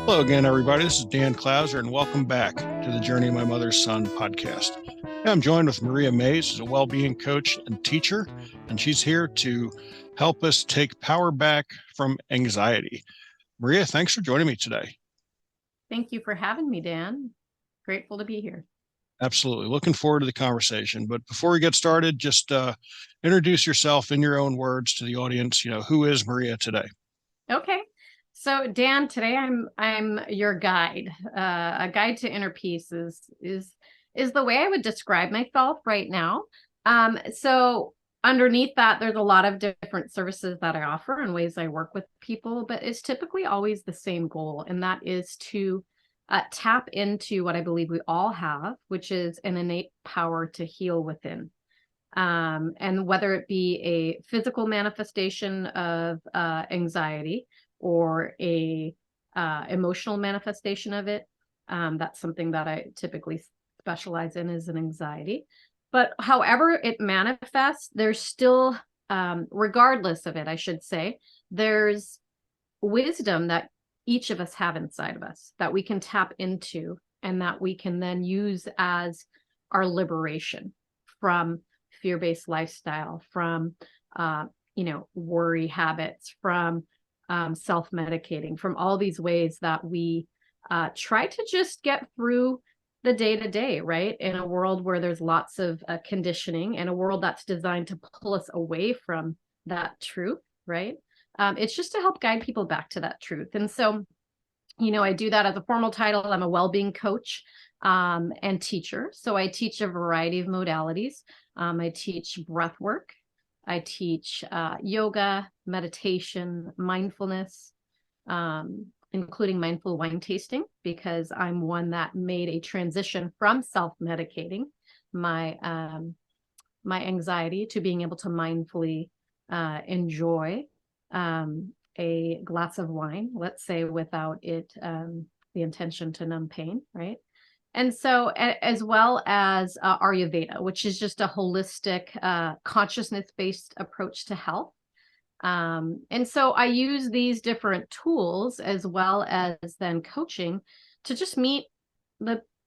Hello again, everybody. This is Dan Clouser, and welcome back to the Journey of My Mother's Son podcast. I'm joined with Maria Mays, who's a well-being coach and teacher, and she's here to help us take power back from anxiety. Maria, thanks for joining me today. Thank you for having me, Dan. Grateful to be here. Absolutely. Looking forward to the conversation. But before we get started, just introduce yourself in your own words to the audience. Who is Maria today? Okay. So Dan, today I'm your guide. A guide to inner peace is the way I would describe myself right now. So underneath that, there's a lot of different services that I offer and ways I work with people, but it's typically always the same goal, and that is to tap into what I believe we all have, which is an innate power to heal within. And whether it be a physical manifestation of anxiety or a emotional manifestation of it, that's something that I typically specialize in, is an anxiety. But however it manifests, there's still, regardless of it, I should say, there's wisdom that each of us have inside of us that we can tap into and that we can then use as our liberation from fear-based lifestyle, from worry habits, from self-medicating, from all these ways that we try to just get through the day-to-day, right? In a world where there's lots of conditioning, and a world that's designed to pull us away from that truth, right? It's just to help guide people back to that truth. And so, I do that as a formal title. I'm a well-being coach and teacher. So I teach a variety of modalities. I teach breath work. I teach yoga, meditation, mindfulness, including mindful wine tasting, because I'm one that made a transition from self-medicating my anxiety to being able to mindfully enjoy a glass of wine, let's say, without it the intention to numb pain, right? And so, as well as Ayurveda, which is just a holistic, consciousness-based approach to health. And so I use these different tools as well as then coaching to just meet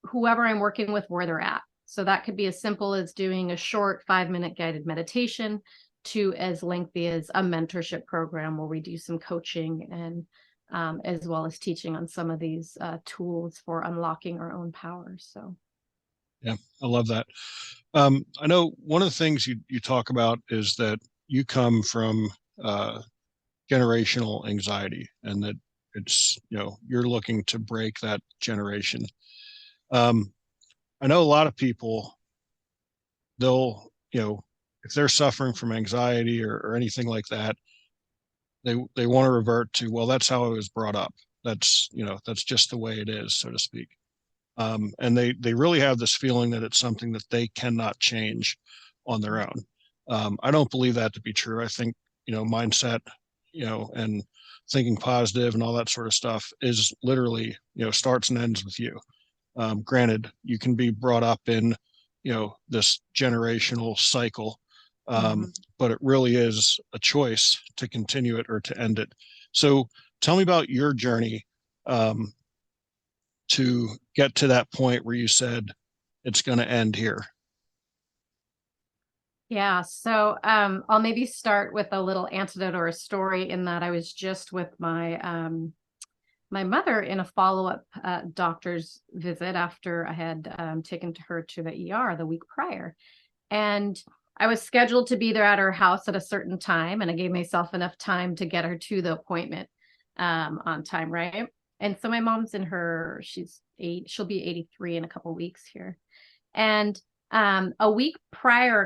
whoever I'm working with where they're at. So that could be as simple as doing a short 5-minute guided meditation to as lengthy as a mentorship program where we do some coaching and as well as teaching on some of these tools for unlocking our own power. So, Yeah, I love that. I know one of the things you talk about is that you come from generational anxiety, and that it's, you're looking to break that generation. I know a lot of people, they'll, if they're suffering from anxiety or anything like that, they want to revert to, well, that's how I was brought up. That's just the way it is, so to speak. And they really have this feeling that it's something that they cannot change on their own. I don't believe that to be true. I think, mindset, and thinking positive and all that sort of stuff is literally, starts and ends with you. Granted, you can be brought up in, this generational cycle, but it really is a choice to continue it or to end it. So tell me about your journey to get to that point where you said it's going to end here. Yeah, so I'll maybe start with a little anecdote or a story, in that I was just with my mother in a follow-up doctor's visit after I had taken her to the ER the week prior. And I was scheduled to be there at her house at a certain time, and I gave myself enough time to get her to the appointment on time, right? And so my mom's she'll be 83 in a couple of weeks here. And a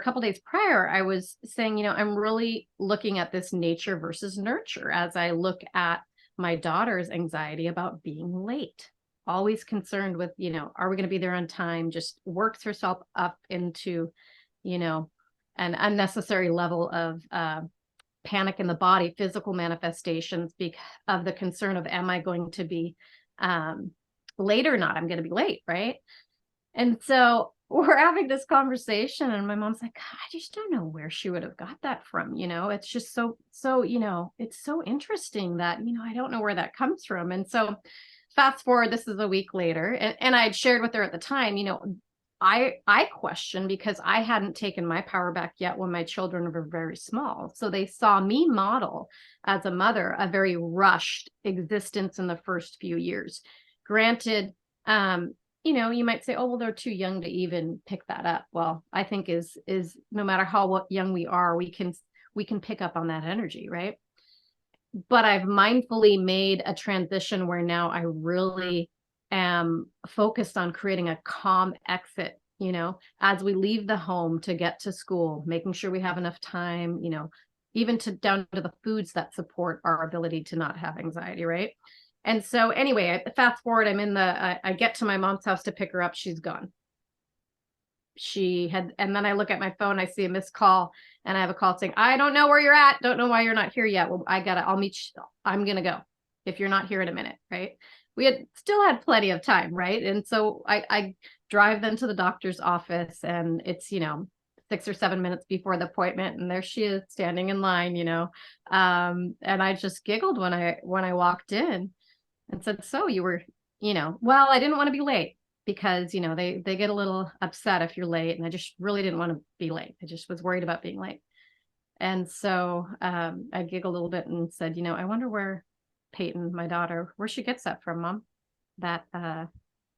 couple days prior, I was saying, I'm really looking at this nature versus nurture as I look at my daughter's anxiety about being late. Always concerned with, are we going to be there on time? Just works herself up into, an unnecessary level of panic in the body, physical manifestations because of the concern of, am I going to be late or not? I'm going to be late, right? And so we're having this conversation, and my mom's like, I just don't know where she would have got that from. It's just so, it's so interesting that, I don't know where that comes from. And so fast forward, this is a week later, and I had shared with her at the time, I questioned because I hadn't taken my power back yet when my children were very small. So they saw me model as a mother a very rushed existence in the first few years. Granted, you might say, oh, well, they're too young to even pick that up. Well, I think is no matter how young we are, we can pick up on that energy, right? But I've mindfully made a transition where now I really am focused on creating a calm exit, as we leave the home to get to school, making sure we have enough time, even to down to the foods that support our ability to not have anxiety, right? And so anyway, fast forward, I get to my mom's house to pick her up. She's gone. And then I look at my phone, I see a missed call, and I have a call saying, I don't know where you're at. Don't know why you're not here yet. Well, I'll meet you. I'm going to go if you're not here in a minute. Right. We still had plenty of time. Right. And so I drive them to the doctor's office, and it's, 6 or 7 minutes before the appointment. And there she is standing in line, and I just giggled when I walked in and said, so you were, well, I didn't want to be late, because they get a little upset if you're late, and I just really didn't want to be late. I just was worried about being late. And so I giggled a little bit and said, I wonder where Peyton, my daughter, where she gets that from, Mom, that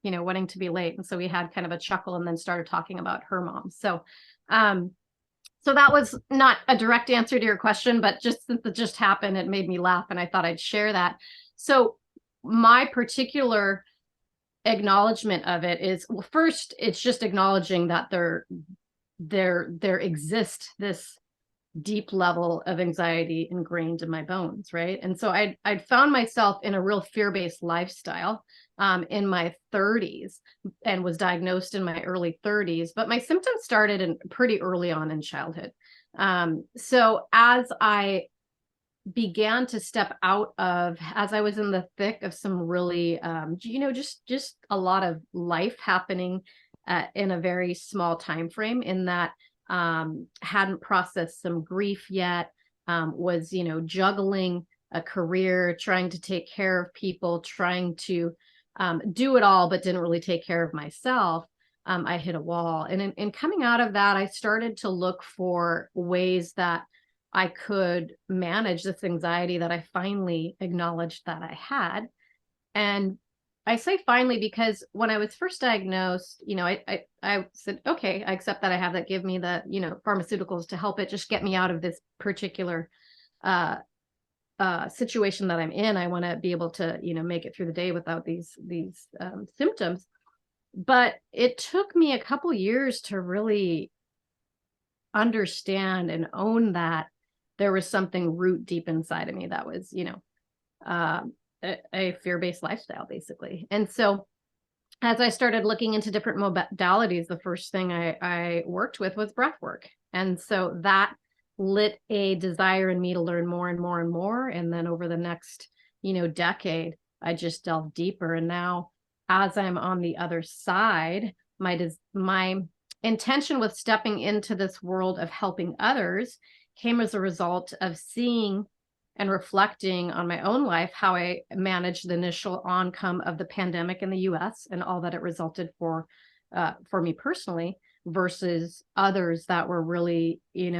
wanting to be late. And so we had kind of a chuckle, and then started talking about her mom. So that was not a direct answer to your question, but just since it just happened, it made me laugh, and I thought I'd share that. So my particular acknowledgement of it is, well, first, it's just acknowledging that there exists this deep level of anxiety ingrained in my bones, right? And so I'd found myself in a real fear-based lifestyle in my 30s, and was diagnosed in my early 30s, but my symptoms started pretty early on in childhood. So as I began to step out of, as I was in the thick of some really, just a lot of life happening in a very small time frame, in that hadn't processed some grief yet, was, juggling a career, trying to take care of people, trying to do it all, but didn't really take care of myself. I hit a wall. And in coming out of that, I started to look for ways that I could manage this anxiety that I finally acknowledged that I had. And I say finally because when I was first diagnosed, I said, okay, I accept that I have that. Give me the, pharmaceuticals to help it just get me out of this particular situation that I'm in. I want to be able to, make it through the day without these symptoms. But it took me a couple years to really understand and own that there was something root deep inside of me that was, a fear-based lifestyle, basically. And so as I started looking into different modalities, the first thing I worked with was breath work. And so that lit a desire in me to learn more and more and more. And then over the next, decade, I just delved deeper. And now, as I'm on the other side, my intention with stepping into this world of helping others came as a result of seeing and reflecting on my own life, how I managed the initial oncome of the pandemic in the US and all that it resulted for me personally, versus others that were really, in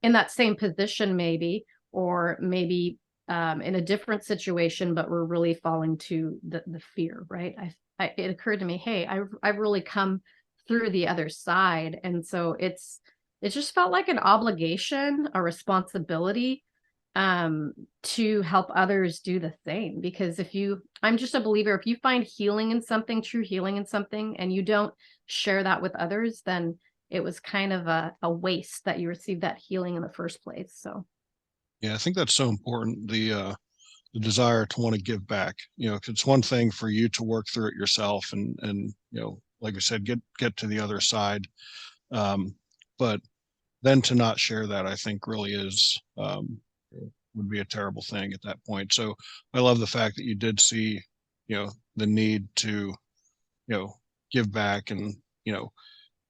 that same position, maybe, or maybe in a different situation, but were really falling to the fear, right? It occurred to me, hey, I've really come through the other side. And so it just felt like an obligation, a responsibility to help others do the same. Because I'm just a believer, if you find healing in something, true healing in something, and you don't share that with others, then it was kind of a waste that you received that healing in the first place. So Yeah, I think that's so important. The desire to want to give back, 'cause it's one thing for you to work through it yourself, and like I said, get to the other side. But then to not share that, I think really is, would be a terrible thing at that point. So I love the fact that you did see, the need to, give back, and,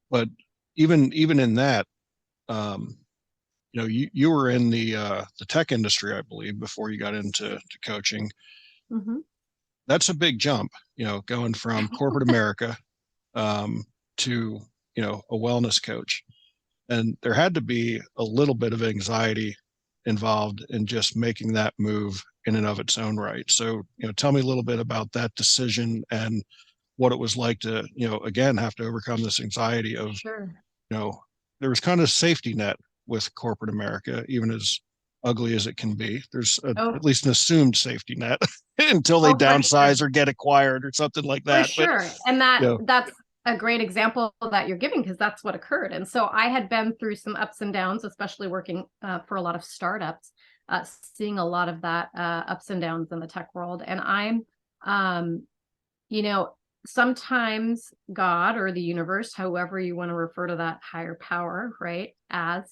but even in that, um, you were in the tech industry, I believe, before you got into coaching. mm-hmm. that's a big jump, going from corporate America um, to, a wellness coach. And there had to be a little bit of anxiety involved in just making that move in and of its own right. So, tell me a little bit about that decision and what it was like to, again, have to overcome this anxiety of, Sure. there was kind of safety net with corporate America, even as ugly as it can be. There's Oh, at least an assumed safety net until they oh, for sure. downsize or get acquired or something like For that. But, sure. And you know, that's a great example that you're giving because that's what occurred. And so I had been through some ups and downs, especially working for a lot of startups, seeing a lot of that ups and downs in the tech world. And um, you know, sometimes God or the universe, however you want to refer to that higher power, right, as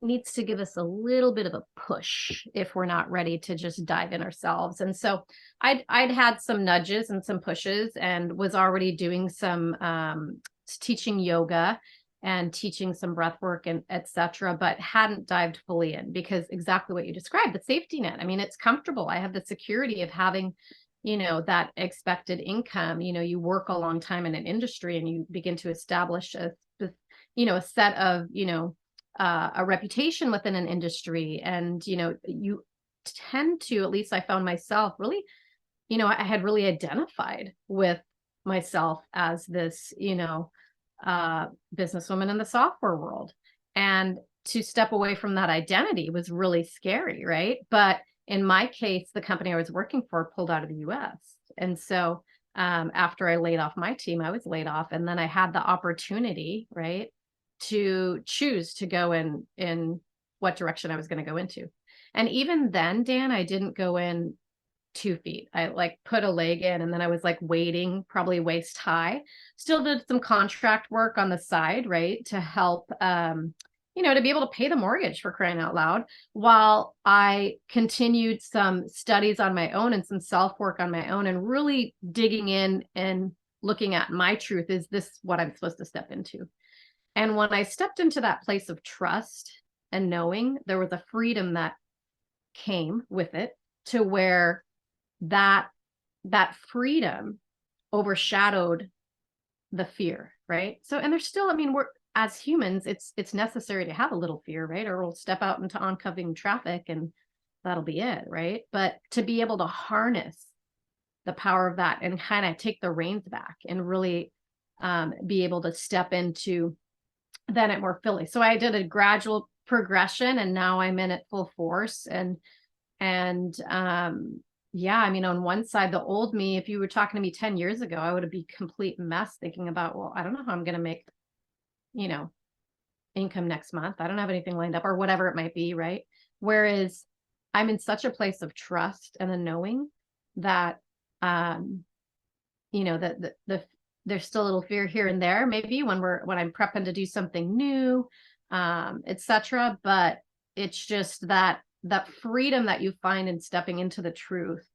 needs to give us a little bit of a push if we're not ready to just dive in ourselves. And so I'd had some nudges and some pushes and was already doing some teaching yoga and teaching some breath work and etc., but hadn't dived fully in because exactly what you described, the safety net. I mean, it's comfortable. I have the security of having, that expected income. You work a long time in an industry and you begin to establish a set of, a reputation within an industry. And, you tend to, at least I found myself really, I had really identified with myself as this, businesswoman in the software world. And to step away from that identity was really scary, right? But in my case, the company I was working for pulled out of the US. And so after I laid off my team, I was laid off. And then I had the opportunity, right, to choose to go in what direction I was going to go into. And even then, Dan, I didn't go in 2 feet. I like put a leg in and then I was like waiting, probably waist high. Still did some contract work on the side, right? To help to be able to pay the mortgage for crying out loud, while I continued some studies on my own and some self-work on my own and really digging in and looking at my truth. Is this what I'm supposed to step into? And when I stepped into that place of trust and knowing, there was a freedom that came with it to where that that freedom overshadowed the fear, right? So, and there's still, I mean, we're, as humans, it's necessary to have a little fear, right? Or we'll step out into oncoming traffic and that'll be it, right? But to be able to harness the power of that and kind of take the reins back and really be able to step into then it more fully. So I did a gradual progression and now I'm in it full force. And yeah, I mean, on one side, the old me, if you were talking to me 10 years ago, I would have been a complete mess thinking about, well, I don't know how I'm going to make, you know, income next month. I don't have anything lined up or whatever it might be. Right. Whereas I'm in such a place of trust and a knowing that, um, that there's still a little fear here and there, maybe when I'm prepping to do something new, etc. But it's just that freedom that you find in stepping into the truth,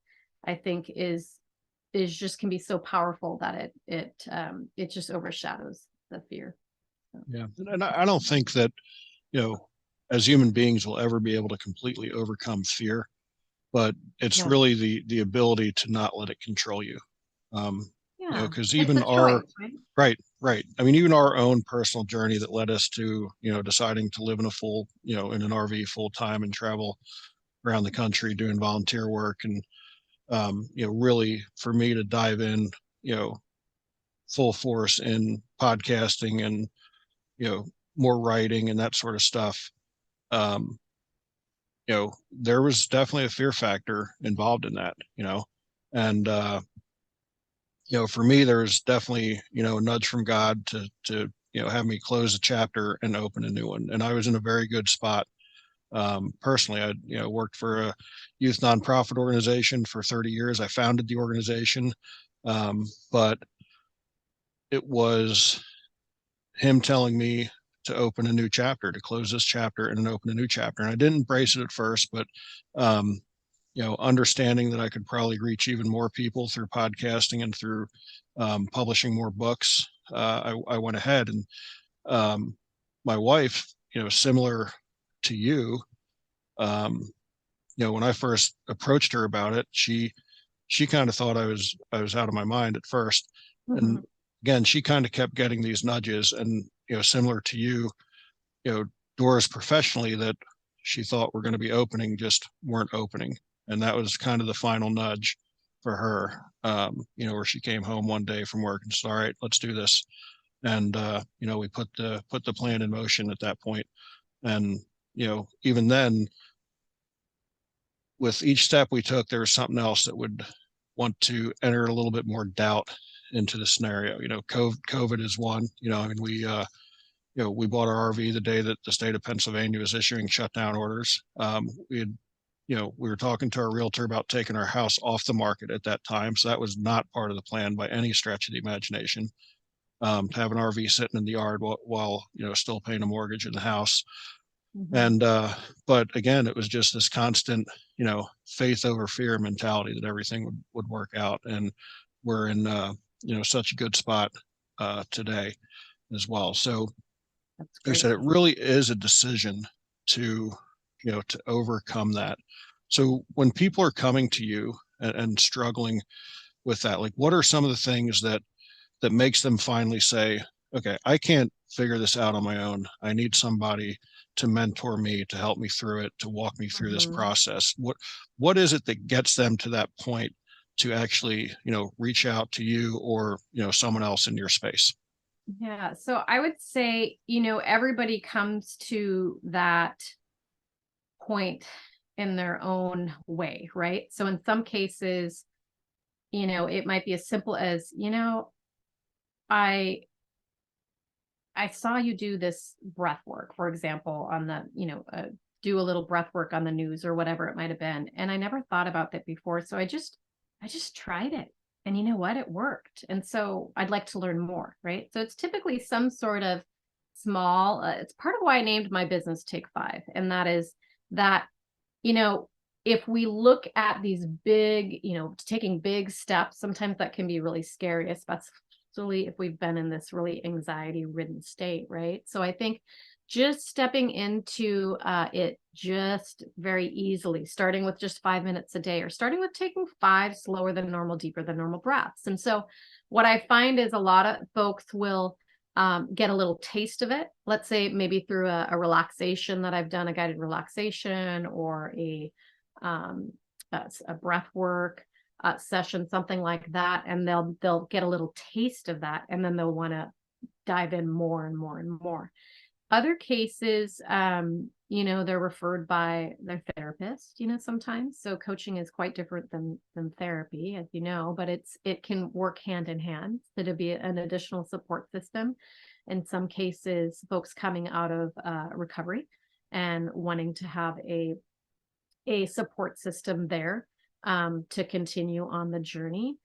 I think is just can be so powerful that it just overshadows the fear. So, yeah. And I don't think that, as human beings we'll ever be able to completely overcome fear, but it's no, really the ability to not let it control you. Um, yeah, because it's even a choice, right? right. I mean, even our own personal journey that led us to, deciding to live in in an RV full time and travel around the country doing volunteer work. And, really for me to dive in, you know, full force in podcasting and, you know, more writing and that sort of stuff. Um, there was definitely a fear factor involved in that, and, for me, there was definitely, a nudge from God to, have me close a chapter and open a new one. And I was in a very good spot. Personally, I, worked for a youth nonprofit organization for 30 years. I founded the organization. But it was him telling me to open a new chapter, to close this chapter and then open a new chapter. And I didn't embrace it at first, but, um, understanding that I could probably reach even more people through podcasting and through publishing more books, I went ahead. And my wife, similar to you, um, when I first approached her about it, she she kind of thought I was out of my mind at first. And Mhm. again, she kind of kept getting these nudges, and similar to you, doors professionally that she thought were going to be opening just weren't opening. And that was kind of the final nudge for her, where she came home one day from work and said, all right, let's do this. And, we put the plan in motion at that point. And, even then, with each step we took, there was something else that would want to enter a little bit more doubt into the scenario. COVID is one. I mean, we bought our RV the day that the state of Pennsylvania was issuing shutdown orders. We were talking to our realtor about taking our house off the market at that time, so that was not part of the plan by any stretch of the imagination. To have an RV sitting in the yard while still paying a mortgage in the house. Mhm. And but again, it was just this constant, faith over fear mentality that everything would work out. And we're in such a good spot today as well. So That's like I great said, to it hear. really is a decision to to overcome that. So when people are coming to you and struggling with that, like what are some of the things that makes them finally say, okay, I can't figure this out on my own. I need somebody to mentor me, to help me through it, to walk me through this Mhm. process. What is it that gets them to that point to actually, reach out to you or, someone else in your space? Yeah. So I would say, everybody comes to that point in their own way, right? So in some cases, it might be as simple as, I I saw you do this breath work, for example, on the, do a little breath work on the news or whatever it might have been. And I never thought about that before. So I just tried it. And you know what? It worked. And so I'd like to learn more, right? So it's typically some sort of small, it's part of why I named my business Take Five. And that is that, you know, if we look at these big, taking big steps, sometimes that can be really scary, especially if we've been in this really anxiety ridden state, right? So I think just stepping into it just very easily, starting with just 5 minutes a day, or starting with taking five slower than normal, deeper than normal breaths. And so what I find is a lot of folks will get a little taste of it. Let's say maybe through a relaxation that I've done, a guided relaxation, or um, a breath work session, something like that, and they'll get a little taste of that, and then they'll want to dive in more and more and more. Other cases, they're referred by their therapist, sometimes. So coaching is quite different than therapy, as you know, but it can work hand in hand. So to be an additional support system. In some cases, folks coming out of recovery and wanting to have a support system there to continue on the journey.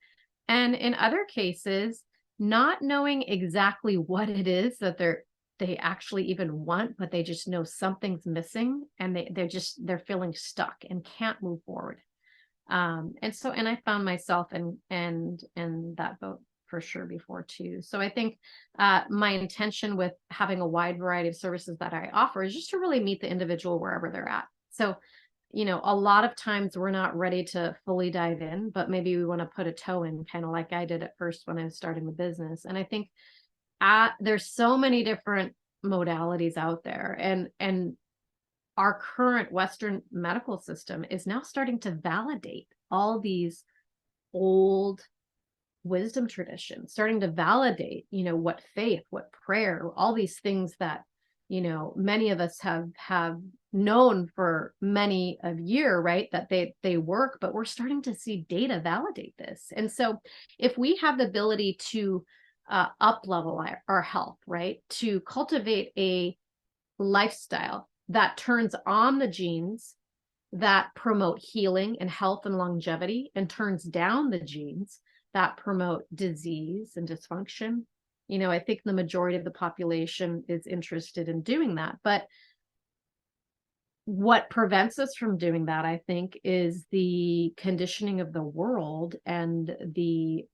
And in other cases, not knowing exactly what it is that they actually even want, but they just know something's missing, and they're feeling stuck and can't move forward. And I found myself in that boat for sure before too. So I think my intention with having a wide variety of services that I offer is just to really meet the individual wherever they're at. So a lot of times we're not ready to fully dive in, but maybe we want to put a toe in, kind of like I did at first when I was starting the business. And I think there's so many different modalities out there, and our current Western medical system is now starting to validate all these old wisdom traditions, starting to validate, what faith, what prayer, all these things that, many of us have known for many a year, right? That they work, but we're starting to see data validate this. And so if we have the ability to up level our health, right? To cultivate a lifestyle that turns on the genes that promote healing and health and longevity, and turns down the genes that promote disease and dysfunction. I think the majority of the population is interested in doing that. But what prevents us from doing that, I think, is the conditioning of the world, and the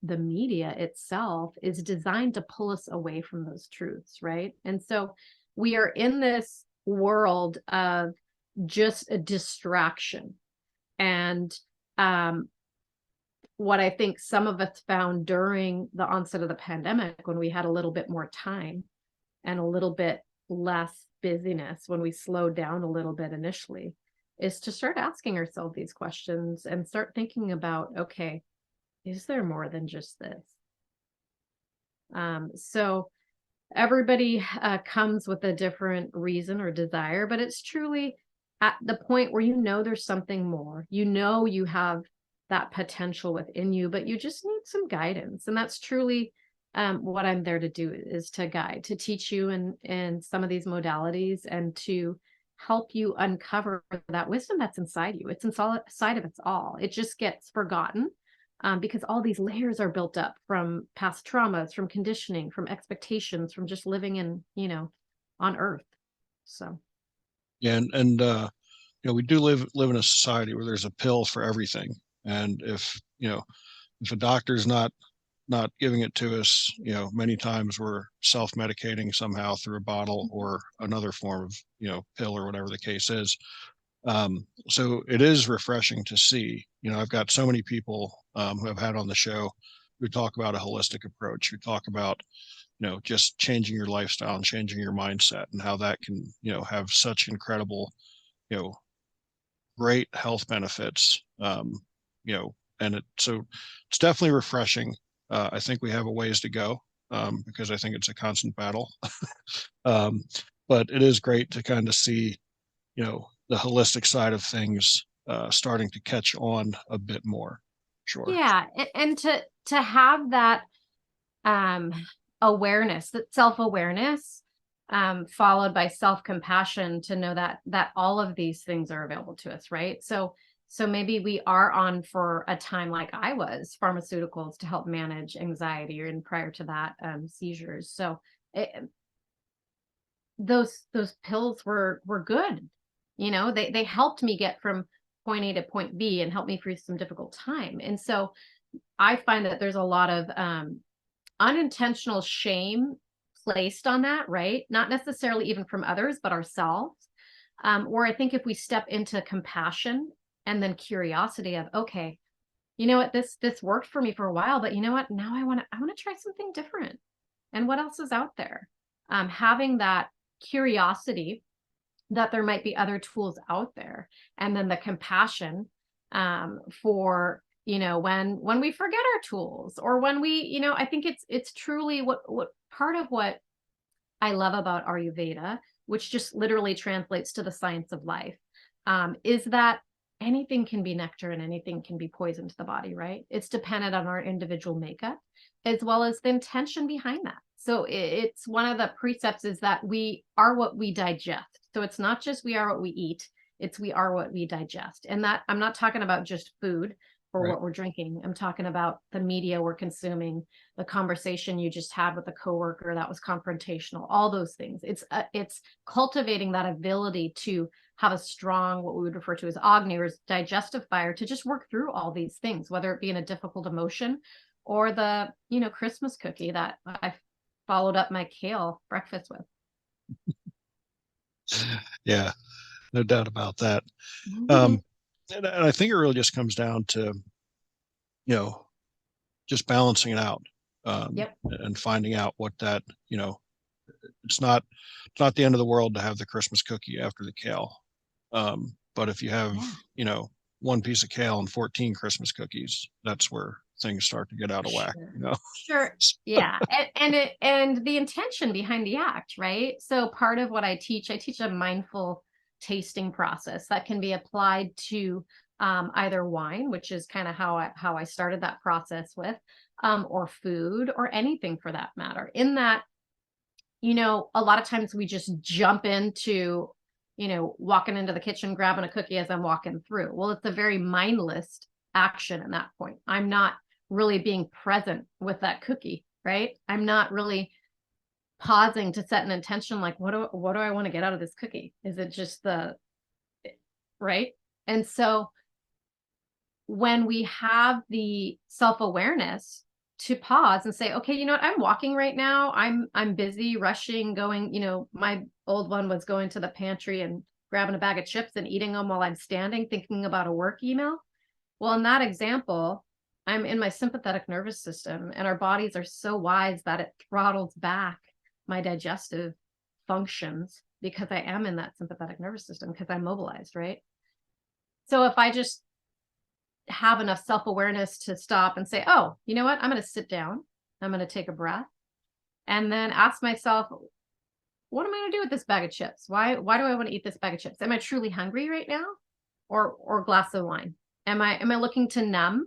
media itself is designed to pull us away from those truths, right? And so we are in this world of just a distraction. And what I think some of us found during the onset of the pandemic, when we had a little bit more time and a little bit less busyness, when we slowed down a little bit initially, is to start asking ourselves these questions and start thinking about, okay, is there more than just this? So everybody comes with a different reason or desire, but it's truly at the point where there's something more. You have that potential within you, but you just need some guidance. And that's truly what I'm there to do, is to guide, to teach you in some of these modalities, and to help you uncover that wisdom that's inside you. It's inside of us all. It just gets forgotten because all these layers are built up from past traumas, from conditioning, from expectations, from just living on Earth. So, Yeah, and we do live in a society where there's a pill for everything, and if a doctor's not giving it to us, many times we're self-medicating somehow through a bottle or another form of pill or whatever the case is. So it is refreshing to see. I've got so many people who I've had on the show who talk about a holistic approach, who talk about just changing your lifestyle and changing your mindset, and how that can have such incredible you know great health benefits. And it's definitely refreshing. I think we have a ways to go, because I think it's a constant battle. um, but it is great to kind of see the holistic side of things starting to catch on a bit more. Sure. yeah, and to have that um awareness, that self-awareness, followed by self-compassion, to know that all of these things are available to us, right? So maybe we are on, for a time like I was, pharmaceuticals to help manage anxiety, or in prior to that, seizures. So those pills were good. They helped me get from point A to point B and helped me through some difficult time. And so I find that there's a lot of unintentional shame placed on that, right? Not necessarily even from others, but ourselves. Or I think if we step into compassion and then curiosity of, okay, you know what, this worked for me for a while, but you know what, now I want to try something different. And what else is out there? Having that curiosity that there might be other tools out there, and then the compassion for when we forget our tools, or when I think it's truly what part of what I love about Ayurveda, which just literally translates to the science of life, is that anything can be nectar and anything can be poison to the body, right? It's dependent on our individual makeup, as well as the intention behind that. So it's one of the precepts, is that we are what we digest. So it's not just we are what we eat, it's we are what we digest. And that, I'm not talking about just food or Right. what we're drinking. I'm talking about the media we're consuming, the conversation you just had with a coworker that was confrontational, all those things. It's cultivating that ability to have a strong, what we would refer to as Agni, or digestive fire, to just work through all these things, whether it be in a difficult emotion, or the Christmas cookie that I followed up my kale breakfast with. Yeah, no doubt about that. Mhm. And I think it really just comes down to you know just balancing it out, Yep. and finding out what that it's not the end of the world to have the Christmas cookie after the kale. But if you have Yeah. one piece of kale and 14 Christmas cookies, that's where things start to get out of whack. Sure. Sure. Yeah. And the intention behind the act, right? So part of what I teach a mindful tasting process that can be applied to either wine, which is kind of how I started that process with, or food, or anything for that matter. In that, a lot of times we just jump into, walking into the kitchen, grabbing a cookie as I'm walking through. Well, it's a very mindless action in that point. I'm not really being present with that cookie, right? I'm not really pausing to set an intention, like, what do I want to get out of this cookie? Is it just right? And so when we have the self-awareness to pause and say, okay, you know what, I'm walking right now, I'm busy, rushing, going, my old one was going to the pantry and grabbing a bag of chips and eating them while I'm standing thinking about a work email. Well, in that example, I'm in my sympathetic nervous system, and our bodies are so wise that it throttles back my digestive functions because I am in that sympathetic nervous system because I'm mobilized, right? So if I just have enough self-awareness to stop and say, oh, you know what? I'm going to sit down. I'm going to take a breath and then ask myself, what am I going to do with this bag of chips? Why do I want to eat this bag of chips? Am I truly hungry right now? Or glass of wine? Am I looking to numb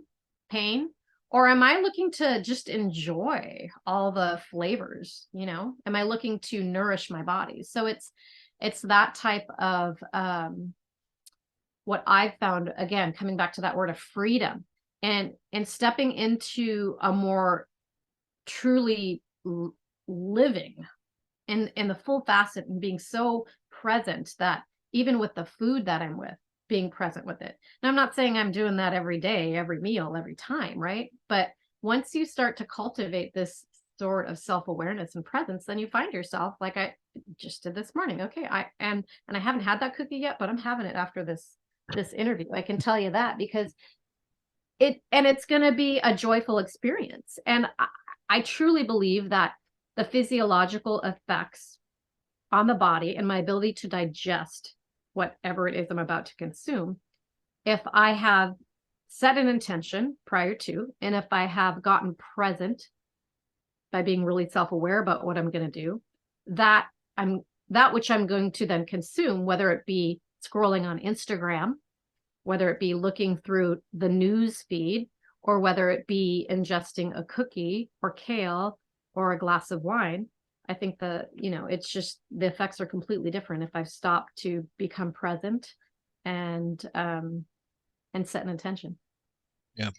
pain? Or am I looking to just enjoy all the flavors? Am I looking to nourish my body? So it's that type of what I've found, again, coming back to that word of freedom and stepping into a more truly living in the full facet and being so present that even with the food that I'm with, being present with it. Now, I'm not saying I'm doing that every day, every meal, every time, right? But once you start to cultivate this sort of self-awareness and presence, then you find yourself like I just did this morning. Okay, and I haven't had that cookie yet, but I'm having it after this interview. I can tell you that because it's going to be a joyful experience. And I truly believe that the physiological effects on the body and my ability to digest whatever it is I'm about to consume, if I have set an intention prior to, and if I have gotten present by being really self-aware about what I'm going to do, that which I'm going to then consume, whether it be scrolling on Instagram, whether it be looking through the news feed, or whether it be ingesting a cookie or kale or a glass of wine, I think it's just the effects are completely different if I've stopped to become present and set an intention. Yeah.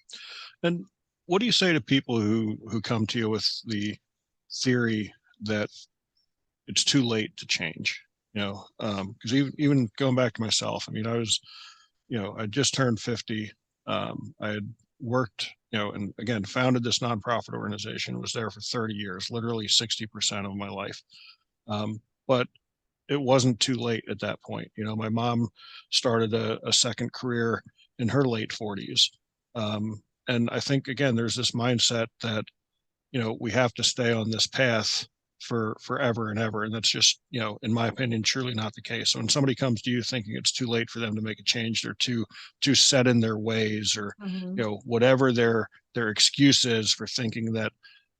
And what do you say to people who come to you with the theory that it's too late to change? Because even going back to myself, I mean, I just turned 50. I had worked, and again, founded this nonprofit organization, was there for 30 years, literally 60% of my life. But it wasn't too late at that point. My mom started a second career in her late 40s. And I think, again, there's this mindset that, we have to stay on this path for forever and ever. And that's just, in my opinion, truly not the case. So when somebody comes to you thinking it's too late for them to make a change, they're too set in their ways, or, whatever their excuse is for thinking that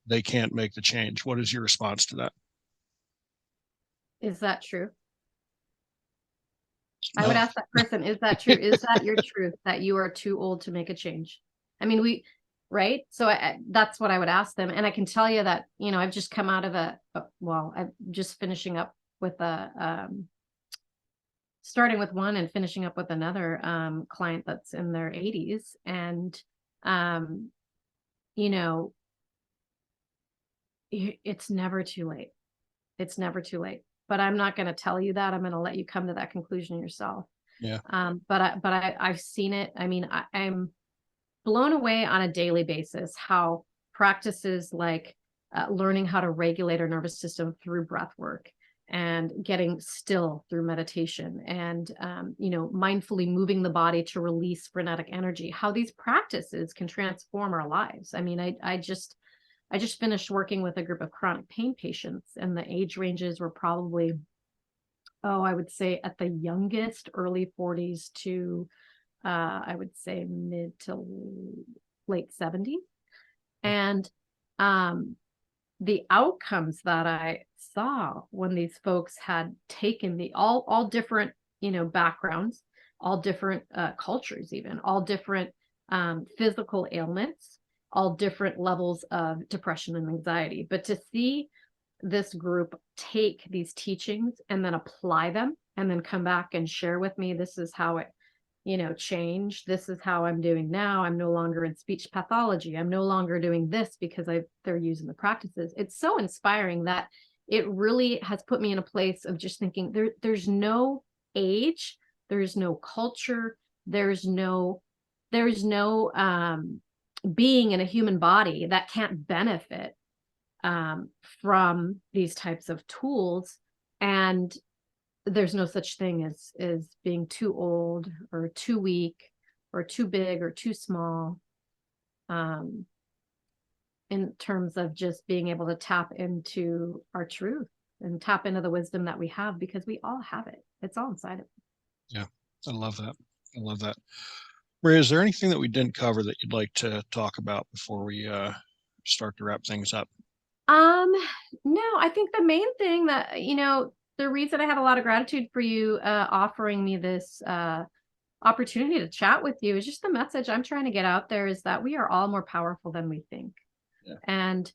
they can't make the change. What is your response to that? Is that true? I No. would ask that person, is that true? Is that your truth that you are too old to make a change? I mean, right? So that's what I would ask them. And I can tell you that, I've just come out of I'm just finishing up with starting with one and finishing up with another client that's in their 80s. And, it's never too late. It's never too late. But I'm not going to tell you that. I'm going to let you come to that conclusion yourself. Yeah. But I've seen it. I mean, I'm blown away on a daily basis how practices like learning how to regulate our nervous system through breath work and getting still through meditation and mindfully moving the body to release frenetic energy, how these practices can transform our lives. I mean, I just finished working with a group of chronic pain patients, and the age ranges were probably, I would say at the youngest, early 40s to I would say mid to late 70s. And the outcomes that I saw when these folks had taken the all different, backgrounds, all different cultures, even all different physical ailments, all different levels of depression and anxiety. But to see this group take these teachings and then apply them and then come back and share with me, this is how it change. This is how I'm doing now. I'm no longer in speech pathology. I'm no longer doing this because they're using the practices. It's so inspiring that it really has put me in a place of just thinking there's no age, there's no culture, there's no being in a human body that can't benefit from these types of tools. And there's no such thing as being too old or too weak or too big or too small, in terms of just being able to tap into our truth and tap into the wisdom that we have, because we all have it. It's all inside of us. Yeah, I love that. I love that. Maria, is there anything that we didn't cover that you'd like to talk about before we start to wrap things up? No, I think the main thing that, the reason I have a lot of gratitude for you offering me this opportunity to chat with you is just the message I'm trying to get out there is that we are all more powerful than we think. Yeah. And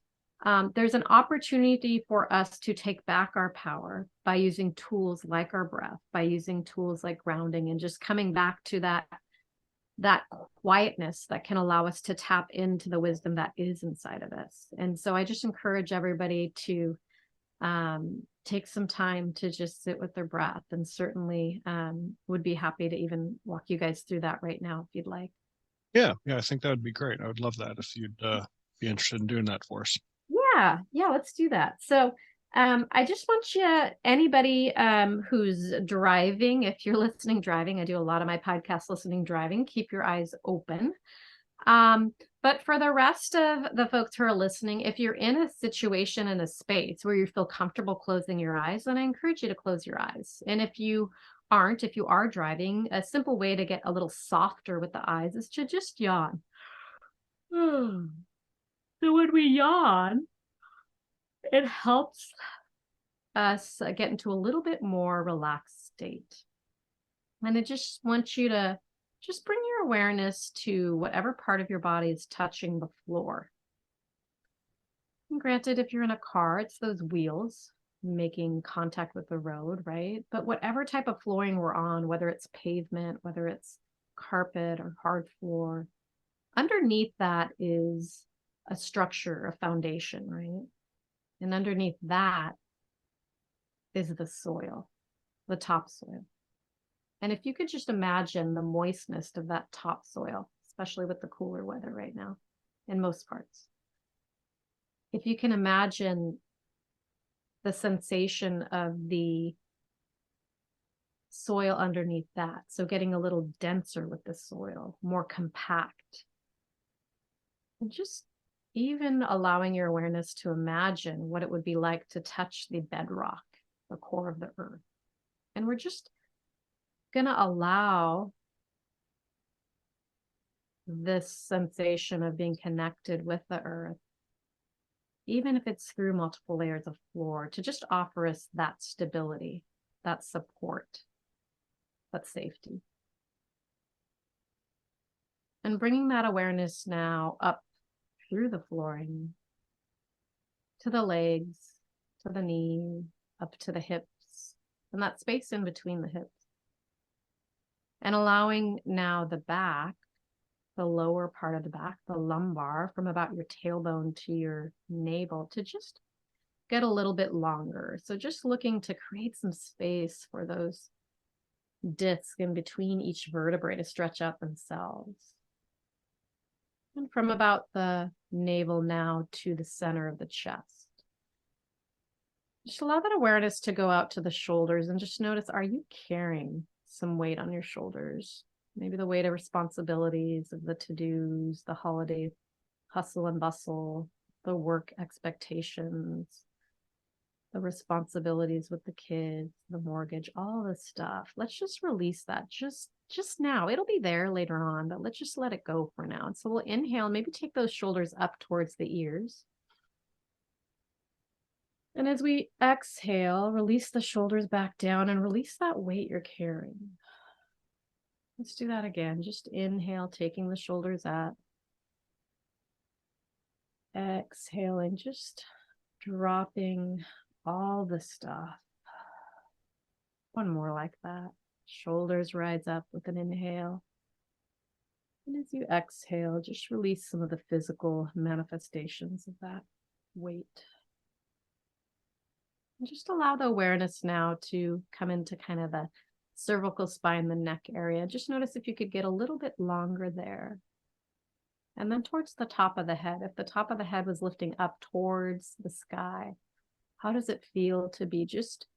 there's an opportunity for us to take back our power by using tools like our breath, by using tools like grounding, and just coming back to that quietness that can allow us to tap into the wisdom that is inside of us. And so I just encourage everybody to take some time to just sit with their breath, and certainly would be happy to even walk you guys through that right now if you'd like. Yeah, I think that would be great. I would love that if you'd be interested in doing that for us. Yeah, let's do that. So I just want you, anybody who's driving, if you're listening driving, I do a lot of my podcasts listening driving, keep your eyes open. But for the rest of the folks who are listening, if you're in a situation, in a space where you feel comfortable closing your eyes, then I encourage you to close your eyes. And if you aren't, if you are driving, a simple way to get a little softer with the eyes is to just yawn. So when we yawn, it helps us get into a little bit more relaxed state. And I just want you to just bring your awareness to whatever part of your body is touching the floor. And granted, if you're in a car, it's those wheels making contact with the road, right? But whatever type of flooring we're on, whether it's pavement, whether it's carpet or hard floor, underneath that is a structure, a foundation, right? And underneath that is the soil, the topsoil. And if you could just imagine the moistness of that topsoil, especially with the cooler weather right now in most parts. If you can imagine the sensation of the soil underneath that, so getting a little denser with the soil, more compact, and just even allowing your awareness to imagine what it would be like to touch the bedrock, the core of the earth. And we're just going to allow this sensation of being connected with the earth, even if it's through multiple layers of floor, to just offer us that stability, that support, that safety. And bringing that awareness now up through the flooring, to the legs, to the knees, up to the hips, and that space in between the hips. And allowing now the back, the lower part of the back, the lumbar, from about your tailbone to your navel, to just get a little bit longer. So just looking to create some space for those discs in between each vertebrae to stretch out themselves. And from about the navel now to the center of the chest. Just allow that awareness to go out to the shoulders and just notice, are you carrying some weight on your shoulders? Maybe the weight of responsibilities, of the to-dos, the holiday hustle and bustle, the work expectations, the responsibilities with the kids, the mortgage, all this stuff. Let's just release that just now. It'll be there later on, but let's just let it go for now. And so we'll inhale, maybe take those shoulders up towards the ears. And as we exhale, release the shoulders back down and release that weight you're carrying. Let's do that again. Just inhale, taking the shoulders up. Exhaling, just dropping all the stuff. One more like that. Shoulders rise up with an inhale. And as you exhale, just release some of the physical manifestations of that weight. And just allow the awareness now to come into kind of the cervical spine, the neck area. Just notice if you could get a little bit longer there. And then towards the top of the head. If the top of the head was lifting up towards the sky, how does it feel to be just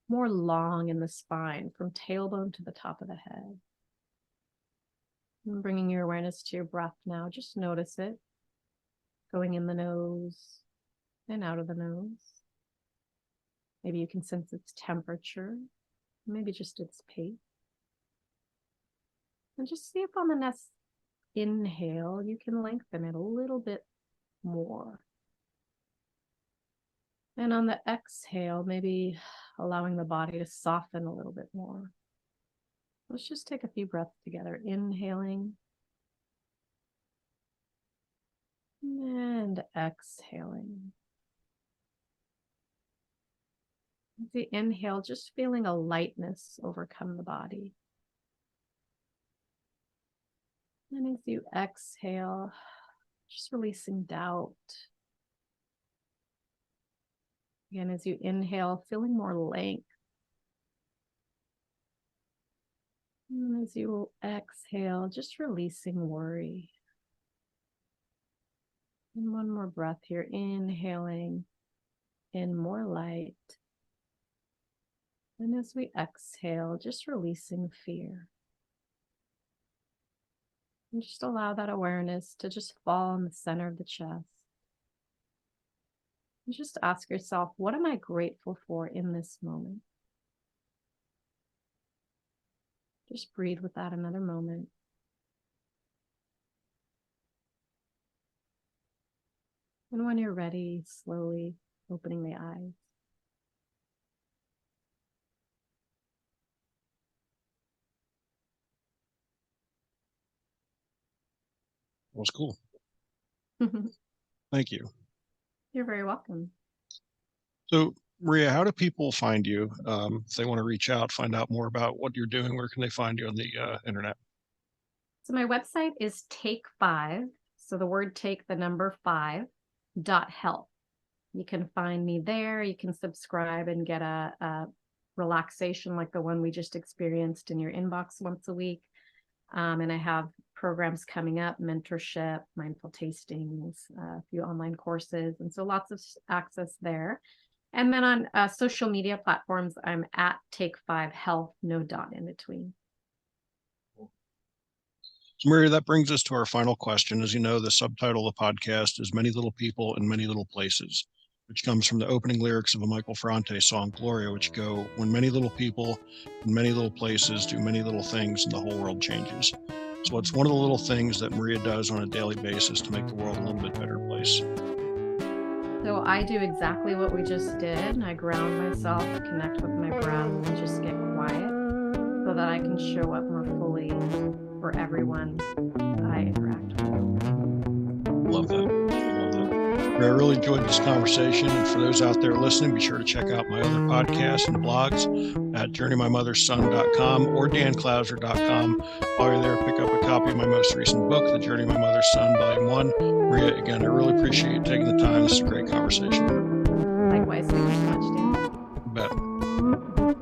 more long in the spine from tailbone to the top of the head? And bringing your awareness to your breath now. Just notice it going in the nose and out of the nose. Maybe you can sense its temperature, maybe just its pace. And just see if on the next inhale, you can lengthen it a little bit more. And on the exhale, maybe allowing the body to soften a little bit more. Let's just take a few breaths together. Inhaling and exhaling. As you inhale, just feeling a lightness overcome the body. And as you exhale, just releasing doubt. Again, as you inhale, feeling more length. And as you exhale, just releasing worry. And one more breath here, inhaling in more light. And as we exhale, just releasing fear. And just allow that awareness to just fall in the center of the chest. And just ask yourself, what am I grateful for in this moment? Just breathe with that another moment. And when you're ready, slowly opening the eyes. That was cool. Thank you. You're very welcome. So, Maria, how do people find you if they want to reach out, find out more about what you're doing? Where can they find you on the internet? So my website is Take 5. So the word take, the number 5.health. You can find me there. You can subscribe and get a relaxation like the one we just experienced in your inbox once a week. And I have programs coming up, mentorship, mindful tastings, a few online courses. And so lots of access there. And then on social media platforms, I'm at Take 5 Health, no dot in between. So, Maria, that brings us to our final question. As you know, the subtitle of the podcast is Many Little People in Many Little Places, which comes from the opening lyrics of a Michael Ferrante song, Gloria, which go, when many little people in many little places do many little things and the whole world changes. So it's one of the little things that Maria does on a daily basis to make the world a little bit better place. So I do exactly what we just did. I ground myself, connect with my breath, and just get quiet so that I can show up more fully for everyone I interact with. Love that. Love that. I really enjoyed this conversation. And for those out there listening, be sure to check out my other podcasts and blogs at journeymymotherson.com or danclouser.com. While you're there, pick up a copy of my most recent book, The Journey of My Mother's Son, Volume 1. Maria, again, I really appreciate you taking the time. This is a great conversation. Likewise, thank you so much, Dan. You bet.